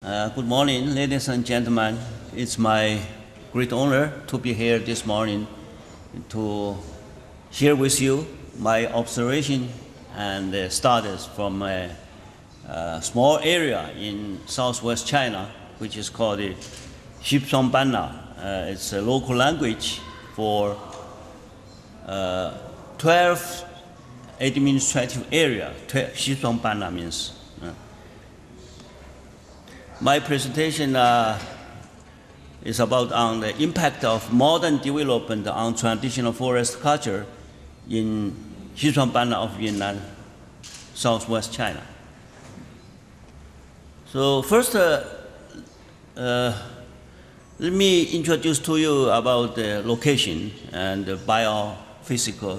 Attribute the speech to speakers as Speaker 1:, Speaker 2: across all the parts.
Speaker 1: Good morning, ladies and gentlemen. It's my great honor to be here this morning to share with you my observation and studies from a small area in southwest China, which is called the Xishuangbannan. It's a local language for 12 administrative area. Xishuangbannan means. My presentation is about on the impact of modern development on traditional forest culture in Xishuangbannan of Yunnan, southwest China. So first, let me introduce to you about the location and the biophysical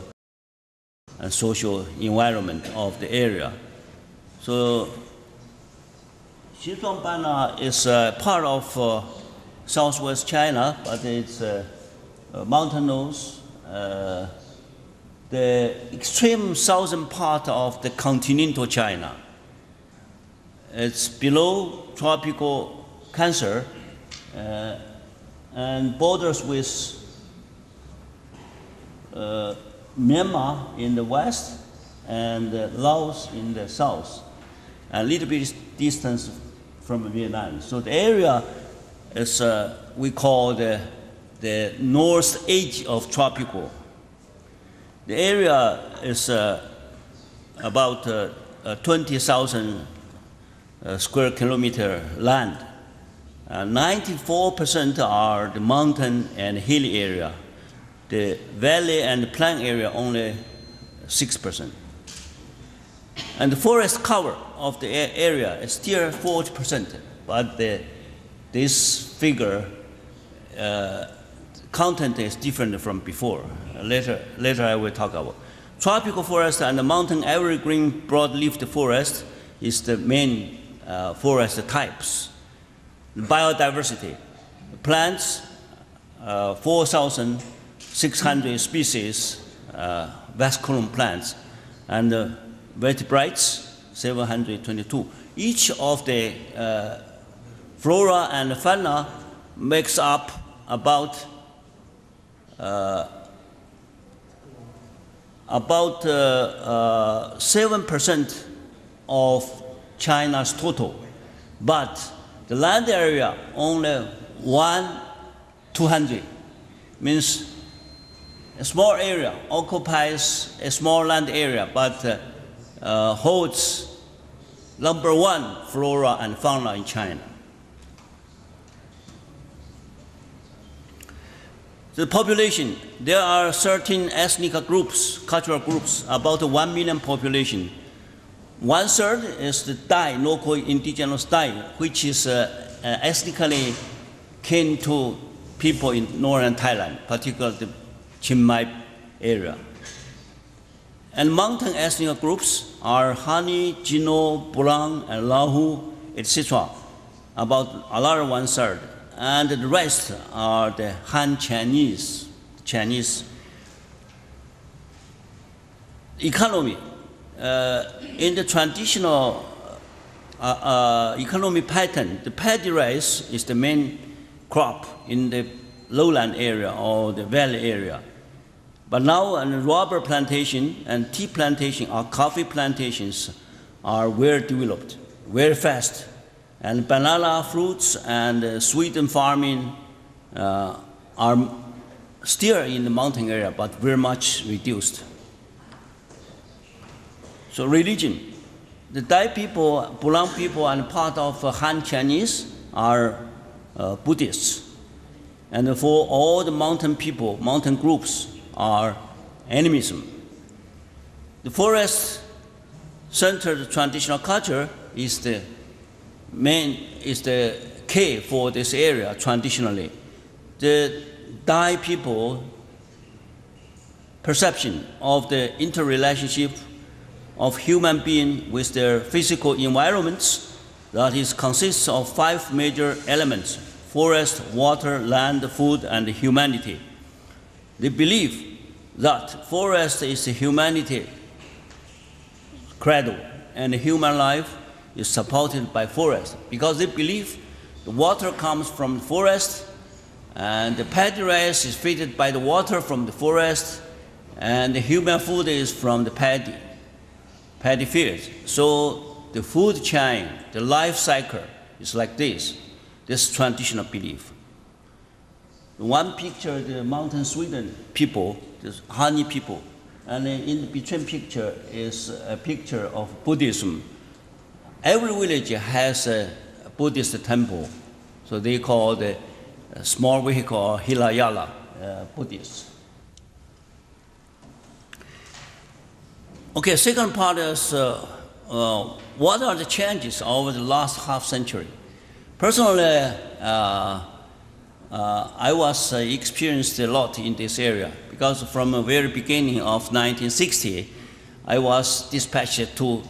Speaker 1: and social environment of the area. So Xishuangbannan is part of southwest China, but it's mountainous. The extreme southern part of the continental China. It's below tropical Cancer and borders with Myanmar in the west and Laos in the south, and a little bit distance from Vietnam. So the area is, we call the north edge of tropical. The area is about 20,000 square kilometer land. 94% are the mountain and hilly area. The valley and plain area only 6%. And the forest cover of the area is still 40%, but this figure content is different from before. Later I will talk about. Tropical forest and the mountain evergreen broad-leafed forest is the main forest types. Biodiversity, plants, 4,600 species, vasculum plants, and vertebrates, 722. Each of the flora and fauna makes up about 7% of China's total, but the land area only 1/200, means a small area occupies a small land area, but holds #1 flora and fauna in China. The population, there are certain ethnic groups, cultural groups, about 1 million population. 1/3 is the Dai, local indigenous Dai, which is ethnically kin to people in northern Thailand, particularly the Chiang Mai area. And mountain ethnic groups are Hani, Jino, Burang, and Lahu, etc., about another 1/3. And the rest are the Han Chinese. Economy. In the traditional economy pattern, the paddy rice is the main crop in the lowland area or the valley area. But now, rubber plantation and tea plantation or coffee plantations are well developed, very fast. And banana fruits and sweeten farming are still in the mountain area, but very much reduced. So religion, the Dai people, Burang people, and part of Han Chinese are Buddhists. And for all the mountain people, mountain groups are animism. The forest-centered traditional culture is the key for this area traditionally. The Dai people perception of the interrelationship of human being with their physical environments, that is, consists of 5 major elements: forest, water, land, food, and humanity. They believe that forest is humanity cradle, and human life is supported by forest because they believe the water comes from the forest and the paddy rice is fed by the water from the forest and the human food is from the paddy fields. So the food chain, the life cycle is like this. This traditional belief. One picture, the mountain Sweden people, the honey people, and in the between picture is a picture of Buddhism. Every village has a Buddhist temple, so they call the small vehicle Hilayala Buddhists. Okay, second part is what are the changes over the last half century? Personally, I was experienced a lot in this area because from the very beginning of 1960, I was dispatched to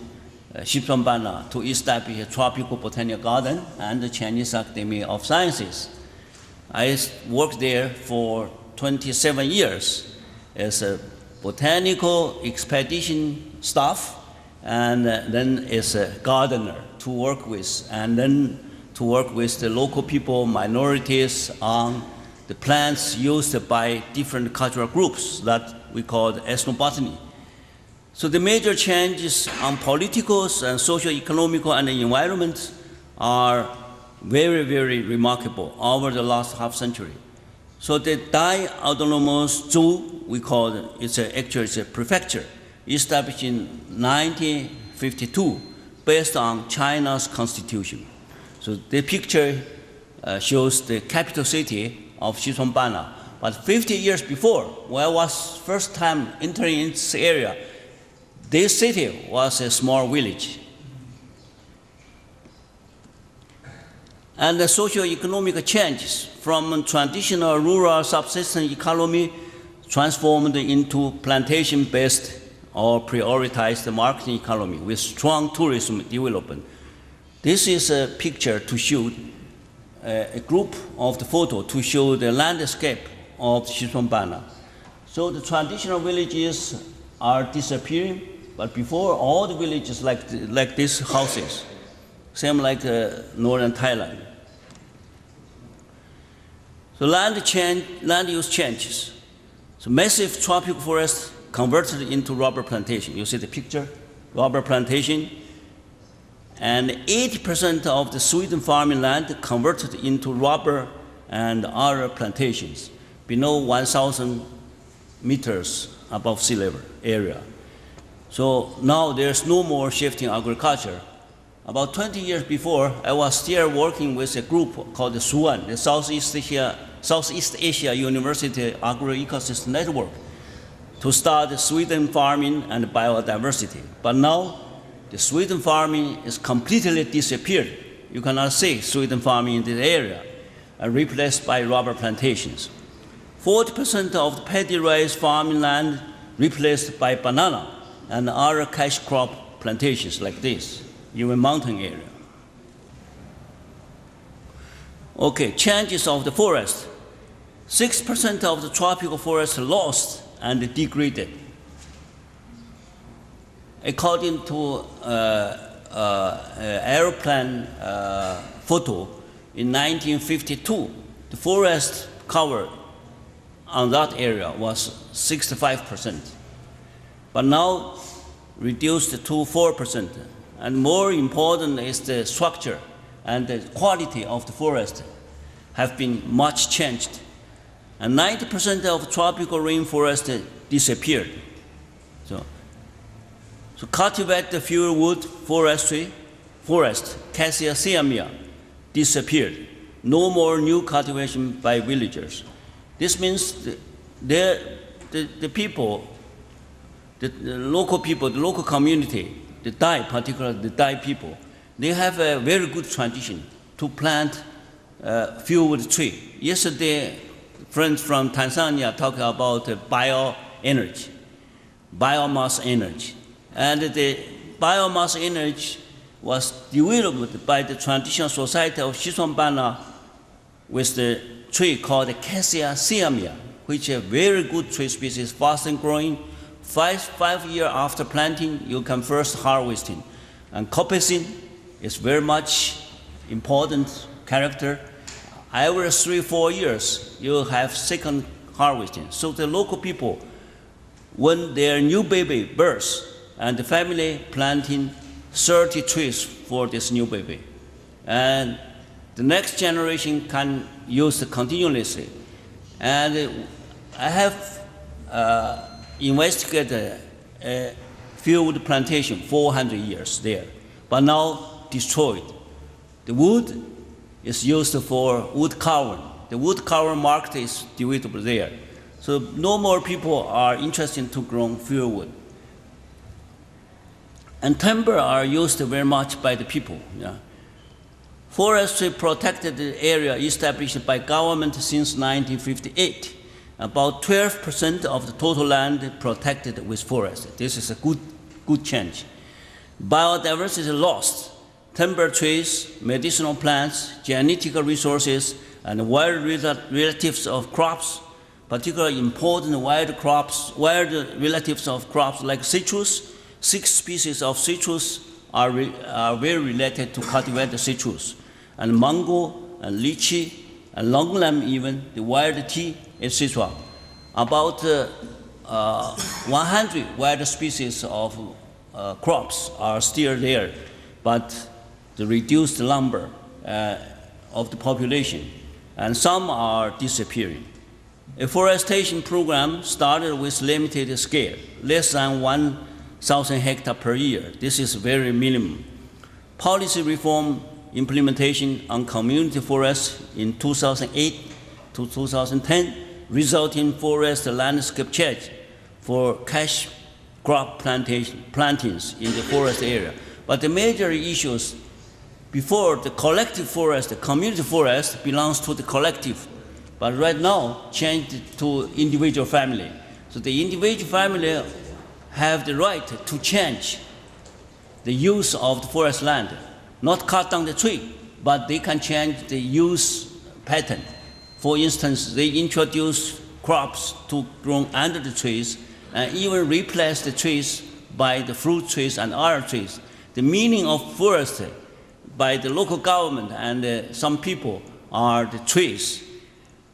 Speaker 1: Xishuangbannan to establish a tropical botanical garden and the Chinese Academy of Sciences. I worked there for 27 years as a botanical expedition staff and then as a gardener to work with, and then to work with the local people, minorities on the plants used by different cultural groups that we call ethnobotany. So the major changes on political and socio-economical and the environment are very, very remarkable over the last half century. So the Dai Autonomous Zhu, we call it, actually it's a prefecture, established in 1952 based on China's constitution. So the picture shows the capital city of Xishuangbannan. But 50 years before, when I was first time entering this area, this city was a small village. And the socio-economic changes from traditional rural subsistence economy transformed into plantation-based or prioritized marketing economy with strong tourism development. This is a picture to show a group of the photo to show the landscape of Xishuangbannan. So the traditional villages are disappearing, but before all the villages like these houses, same like northern Thailand. So land use changes. So massive tropical forest converted into rubber plantation. You see the picture, rubber plantation. And 80% of the Sweden farming land converted into rubber and other plantations below 1,000 meters above sea level area. So now there's no more shifting agriculture. About 20 years before, I was still working with a group called the SUAN, the Southeast Asia University Agro-Ecosystem Network, to start the Sweden farming and biodiversity. But now, the Sweden farming is completely disappeared. You cannot see Sweden farming in this area, replaced by rubber plantations. 40% of the paddy rice farming land replaced by banana and other cash crop plantations like this, even mountain area. Okay, changes of the forest. 6% of the tropical forest lost and degraded. According to airplane photo, in 1952, the forest cover on that area was 65%, but now reduced to 4%. And more important is the structure and the quality of the forest have been much changed. And 90% of tropical rainforest disappeared. So cultivate the fuel wood forest, Cassia siamia, disappeared. No more new cultivation by villagers. This means the people, the local people, the local community, the Dai, particularly the Dai people, they have a very good tradition to plant fuel wood tree. Yesterday, friends from Tanzania talked about bioenergy, biomass energy. And the biomass energy was developed by the traditional society of Xishuangbannan with the tree called Cassia siamia, which is a very good tree species, fast and growing. 5 years after planting, you can first harvesting. And copicin is very much important character. Every 3-4 years, you have second harvesting. So the local people, when their new baby births, and the family planting 30 trees for this new baby. And the next generation can use it continuously. And I have investigated a field plantation 400 years there, but now destroyed. The wood is used for wood carving. The wood carving market is developed there. So no more people are interested to grow firewood. And timber are used very much by the people. Yeah. Forestry protected area established by government since 1958. About 12% of the total land protected with forest. This is a good change. Biodiversity lost. Timber trees, medicinal plants, genetic resources, and wild relatives of crops, particularly important wild relatives of crops like citrus. 6 species of citrus are very related to cultivated citrus, and mango, and lychee, and longlam even, the wild tea, etc. About 100 wild species of crops are still there, but the reduced number of the population, and some are disappearing. A forestation program started with limited scale, less than 1,000 hectares per year. This is very minimum. Policy reform implementation on community forests in 2008 to 2010 resulted in forest landscape change for cash crop plantings in the forest area. But the major issues before, the collective forest, the community forest belongs to the collective, but right now changed to individual family. So the individual family have the right to change the use of the forest land, not cut down the tree, but they can change the use pattern. For instance, they introduce crops to grow under the trees and even replace the trees by the fruit trees and other trees. The meaning of forest by the local government and some people are the trees.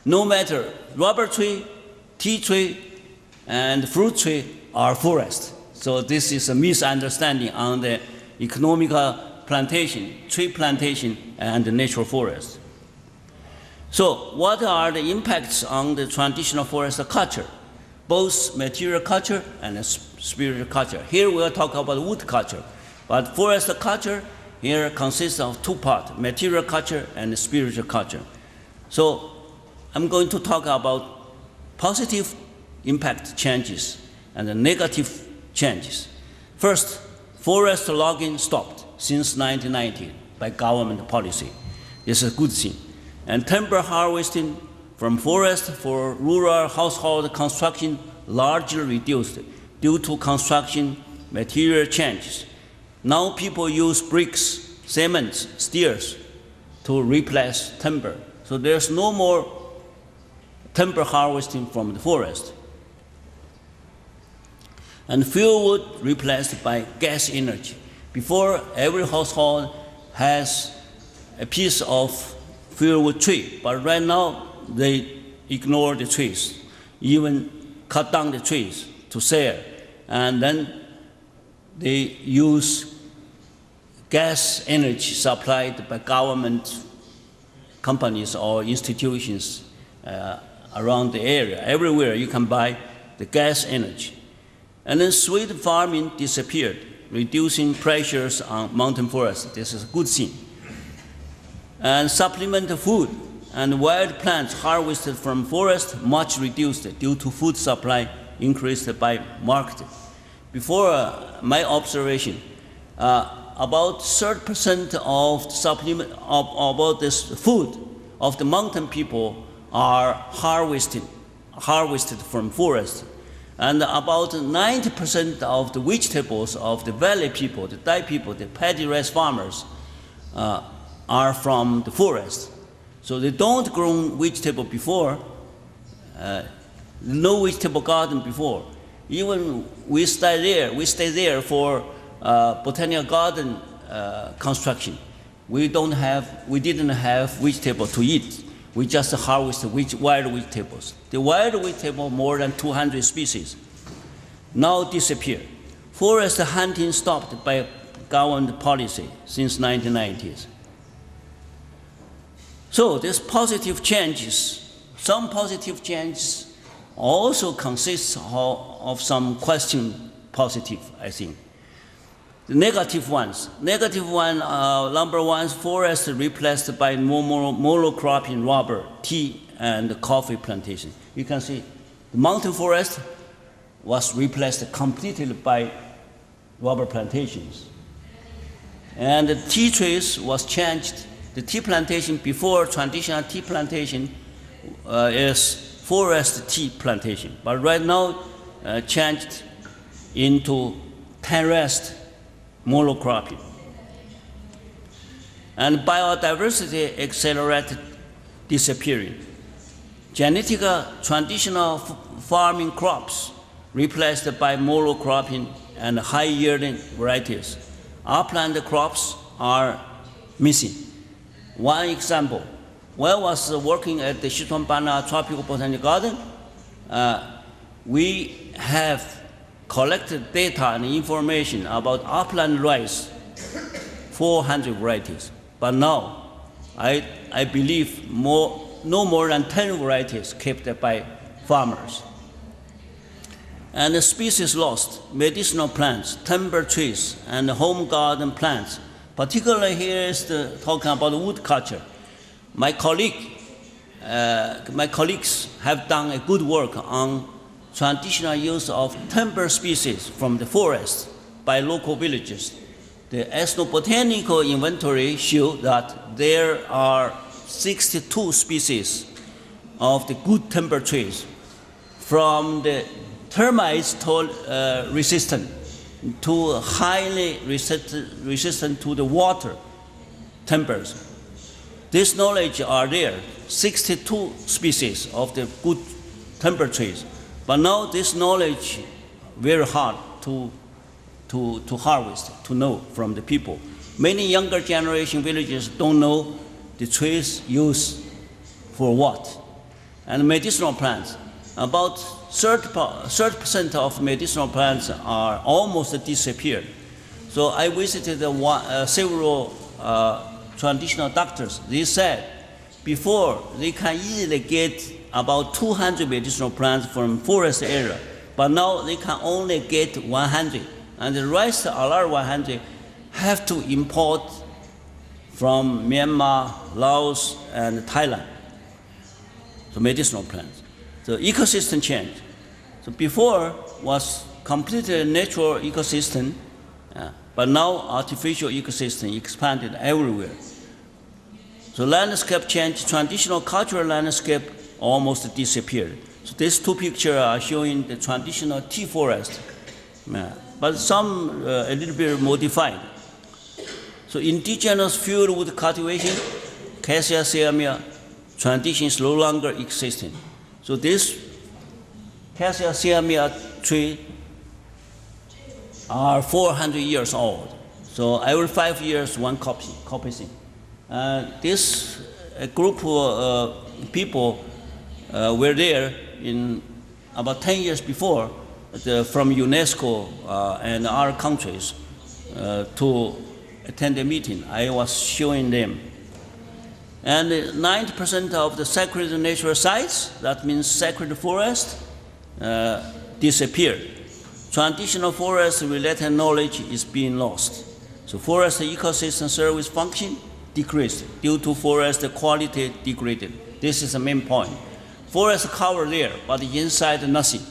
Speaker 1: No matter rubber tree, tea tree, and fruit tree are forest. So this is a misunderstanding on the economical plantation, tree plantation, and the natural forest. So what are the impacts on the traditional forest culture? Both material culture and spiritual culture. Here we'll talk about wood culture, but forest culture here consists of 2 parts, material culture and spiritual culture. So I'm going to talk about positive impact changes and the negative changes. First, forest logging stopped since 1990 by government policy. This is a good thing. And timber harvesting from forest for rural household construction largely reduced due to construction material changes. Now people use bricks, cement, steels to replace timber. So there's no more timber harvesting from the forest. And fuelwood replaced by gas energy. Before, every household has a piece of fuelwood tree, but right now they ignore the trees, even cut down the trees to sell, and then they use gas energy supplied by government companies or institutions around the area. Everywhere you can buy the gas energy. And then sweet farming disappeared, reducing pressures on mountain forests. This is a good thing. And supplemental food and wild plants harvested from forest much reduced due to food supply increased by market. Before my observation, about 30% of supplement about this food of the mountain people are harvested from forest. And about 90% of the vegetables of the valley people, the Dai people, the paddy rice farmers, are from the forest. So they don't grow vegetable before, no vegetable garden before. Even we stay there for botanical garden construction. We didn't have vegetable to eat. We just harvest wild vegetables. The wild vegetable, more than 200 species, now disappear. Forest hunting stopped by government policy since 1990s. So these positive changes, some positive changes also consists of some question positive, I think. The negative ones. Negative one, number one, forest replaced by monocropping rubber, tea, and coffee plantation. You can see the mountain forest was replaced completely by rubber plantations. And the tea trees was changed. The tea plantation before traditional tea plantation is forest tea plantation, but right now changed into terraced monocropping. And biodiversity accelerated disappearing. Genetic traditional farming crops replaced by monocropping and high-yielding varieties. Upland crops are missing. One example, when I was working at the Xishuangbannan Tropical Botanical Garden, we have collected data and information about upland rice, 400 varieties. But now, I believe no more than 10 varieties kept by farmers. And the species lost, medicinal plants, timber trees, and home garden plants. Particularly here is talking about wood culture. My colleagues have done a good work on traditional use of timber species from the forest by local villagers. The ethnobotanical inventory shows that there are 62 species of the good timber trees, from the termites resistant to highly resistant to the water timbers. This knowledge are there, 62 species of the good timber trees. But now this knowledge very hard to harvest, to know from the people. Many younger generation villagers don't know the trees used for what. And medicinal plants, about 30% of medicinal plants are almost disappeared. So I visited several traditional doctors. They said before they can easily get about 200 medicinal plants from forest area, but now they can only get 100, and the rest, other 100, have to import from Myanmar, Laos, and Thailand. So medicinal plants. So ecosystem change. So before was completely natural ecosystem, but now artificial ecosystem expanded everywhere. So landscape change, traditional cultural landscape almost disappeared. So these two pictures are showing the traditional tea forest, but some a little bit modified. So indigenous fieldwood cultivation, Cassia Siamia, tradition is no longer existing. So this Cassia Siamia tree are 400 years old. So every 5 years, one copying. This group of people were there in about 10 years before from UNESCO and our countries to attend a meeting. I was showing them. And 90% of the sacred natural sites, that means sacred forest, disappeared. Traditional forest-related knowledge is being lost. So forest ecosystem service function decreased due to forest quality degraded. This is the main point. Forest cover there, but inside nothing.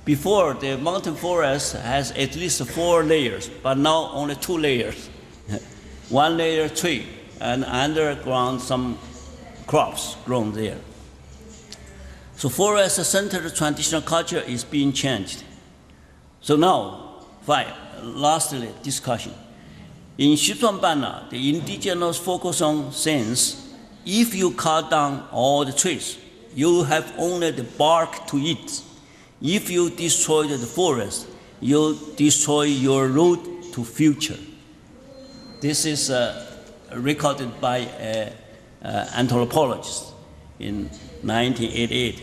Speaker 1: Before, the mountain forest has at least 4 layers, but now only 2 layers. 1 layer tree, and underground some crops grown there. So forest-centered traditional culture is being changed. So now, lastly, discussion. In Xishuangbannan, the indigenous focus on sense. If you cut down all the trees, you have only the bark to eat. If you destroy the forest, you destroy your root to future. This is recorded by an anthropologist in 1988.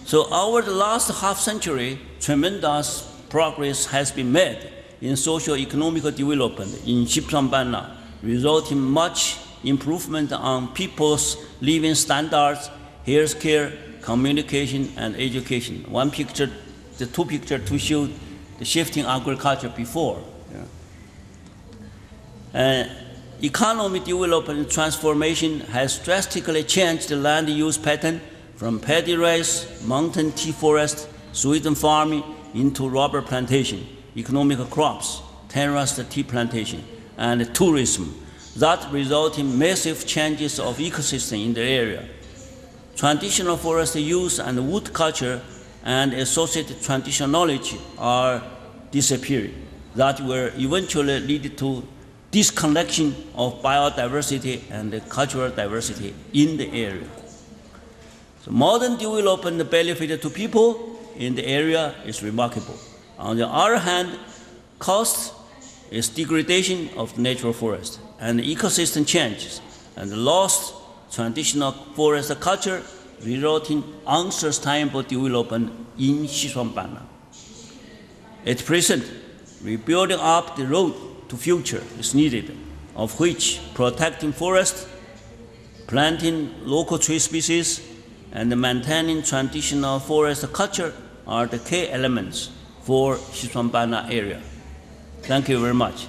Speaker 1: So over the last half century, tremendous progress has been made in socio-economic development in Xishuangbannan, resulting much improvement on people's living standards, healthcare, communication, and education. One picture, the two pictures to show the shifting agriculture before. Economic development and transformation has drastically changed the land use pattern from paddy rice, mountain tea forest, Sweden farming into rubber plantation, economic crops, terraced tea plantation, and tourism. That result in massive changes of ecosystem in the area. Traditional forest use and wood culture and associated traditional knowledge are disappearing. That will eventually lead to disconnection of biodiversity and cultural diversity in the area. So modern development benefit to people in the area is remarkable. On the other hand, cost is degradation of the natural forest and ecosystem changes and lost traditional forest culture, resulting unsustainable development in Xishuangbannan. At present, rebuilding up the road to future is needed, of which protecting forest, planting local tree species, and maintaining traditional forest culture are the key elements for Xishuangbannan area. Thank you very much.